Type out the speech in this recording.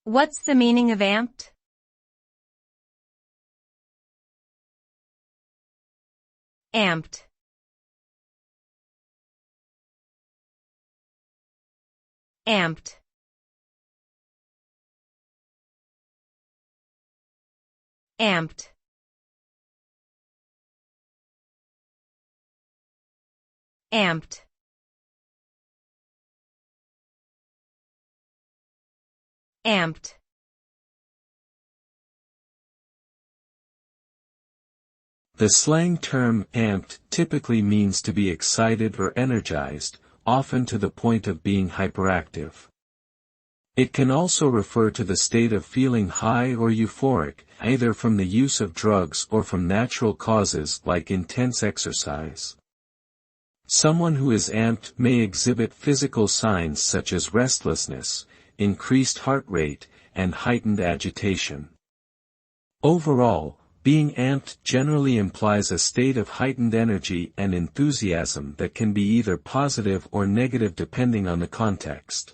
What's the meaning of amped? Amped. Amped. Amped. Amped. Amped. The slang term amped typically means to be excited or energized, often to the point of being hyperactive. It can also refer to the state of feeling high or euphoric, either from the use of drugs or from natural causes like intense exercise. Someone who is amped may exhibit physical signs such as restlessness, increased heart rate, and heightened agitation. Overall, being amped generally implies a state of heightened energy and enthusiasm that can be either positive or negative depending on the context.